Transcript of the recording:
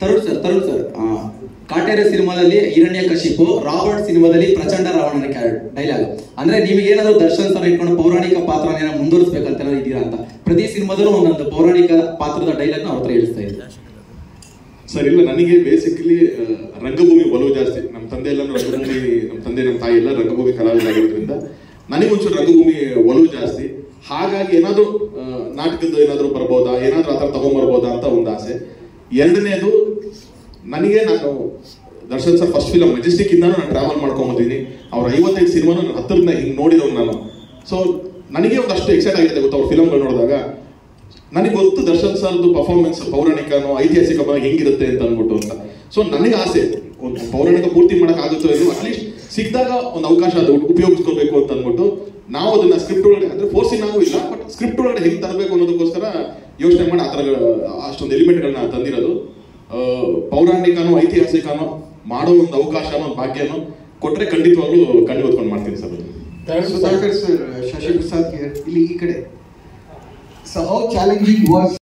Tarun sir Kaatera ಸಿನಿಮಾದಲ್ಲಿ Hiranyakashipu, Robert ಸಿನಿಮಾದಲ್ಲಿ ಪ್ರಚಂಡ ರಾವಣನ ಡೈಲಾಗ್. ಅಂದ್ರೆ ನಿಮಗೆ ಏನಾದ್ರು ದರ್ಶನ್ ಸರ್ ಇಟ್ಕೊಂಡು ಪೌರಾಣಿಕ ಪಾತ್ರನ ಮುಂದುವರಿಸಬೇಕಂತ ಇದೀರಾ ಅಂತ ಪ್ರತಿ ಸಿನಿಮಾದಲ್ಲೂ ಒಂದೊಂದು ಪೌರಾಣಿಕ ಪಾತ್ರದ ಡೈಲಾಗ್ ಅವ್ರ ಹತ್ರ ಹೇಳಿಸ್ತಾ ಇದ್ದಾರೆ ಸರ್. ಇಲ್ಲ, ನನಗೆ ಬೇಸಿಕಲಿ ರಂಗಭೂಮಿ ಒಲವು ಜಾಸ್ತಿ. ನಮ್ಮ ತಂದೆ ಎಲ್ಲ ರಂಗಭೂಮಿ, ನಮ್ಮ ತಂದೆ ನಮ್ಮ ತಾಯಿ ಎಲ್ಲ ರಂಗಭೂಮಿ ಕಲಾವಿದರಾಗಿರೋದ್ರಿಂದ ನನಗೊಂಚೂರು ರಂಗಭೂಮಿ ಒಲವು ಜಾಸ್ತಿ. ಹಾಗಾಗಿ ಏನಾದ್ರು ನಾಟಕದ ಏನಾದ್ರು ಬರ್ಬೋದಾ, ಏನಾದ್ರು ಆ ಥರ ತಗೊಂಡ್ಬರ್ಬೋದಾ ಅಂತ ಒಂದು ಆಸೆ. ಎರಡನೇದು, ನಾನು Darshan sir first film Majestic ಇಂದಾನು ನಾನು ಟ್ರಾವೆಲ್ ಮಾಡ್ಕೊಂಬಂದಿದ್ದೀನಿ. ಅವ್ರ 55 ಸಿನಿಮಾನು ನಾನು ಹತ್ತಿರದಿಂದ ಹಿಂಗೆ ನೋಡಿದವ್ ನಾನು. ಸೊ ನನಗೆ ಒಂದಷ್ಟು ಎಕ್ಸೈಟ್ ಆಗಿದೆ ಗೊತ್ತು ಅವ್ರ ಫಿಲಮ್ಗಳು ನೋಡಿದಾಗ. ನನಗೆ ಗೊತ್ತು ದರ್ಶನ್ ಸರ್ದು ಪರ್ಫಾರ್ಮೆನ್ಸ್ ಪೌರಾಣಿಕನೋ ಐತಿಹಾಸಿಕ ಹೆಂಗಿರುತ್ತೆ ಅಂತ ಅಂದ್ಬಿಟ್ಟು ಅಂತ. ಸೊ ನನಗೆ ಆಸೆ ಒಂದು ಪೌರಾಣಿಕ ಪೂರ್ತಿ ಮಾಡೋಕ್ಕಾಗುತ್ತೋ ಇದು ಅಟ್ಲೀಸ್ಟ್ ಸಿಕ್ಕಿದಾಗ ಒಂದು ಅವಕಾಶ ಅದು ಉಪಯೋಗಿಸ್ಕೋಬೇಕು ಅಂತ ಅಂದ್ಬಿಟ್ಟು ನಾವು ಅದನ್ನ ಸ್ಕ್ರಿಪ್ಟ್ ಒಳಗಡೆ ಅಂದ್ರೆ ಫೋರ್ಸಿಂಗ್ ನಾವು ಇಲ್ಲ, ಬಟ್ ಸ್ಕ್ರಿಪ್ಟ್ ಒಳಗಡೆ ಹೆಂಗೆ ತರಬೇಕು ಅನ್ನೋದಕ್ಕೋಸ್ಕರ ಯೋಚನೆ ಮಾಡಿ ಆ ಥರ ಅಷ್ಟೊಂದು ಎಲಿಮೆಂಟ್ಗಳನ್ನ ತಂದಿರೋದು. ಪೌರಾಣಿಕನೋ ಐತಿಹಾಸಿಕನೋ ಮಾಡೋ ಒಂದು ಅವಕಾಶನೋ ಒಂದು ಭಾಗ್ಯನೋ ಕೊಟ್ಟರೆ ಖಂಡಿತವಾಗ್ಲೂ ಕಣ್ಣು ಹೊತ್ಕೊಂಡು ಮಾಡ್ತೀನಿ ಸರ್. ಸುಧಾಕರ್ ಸರ್, ಶಶಿ ಪ್ರಸಾದ್ ಇಲ್ಲಿ ಈ ಕಡೆ. So how challenging was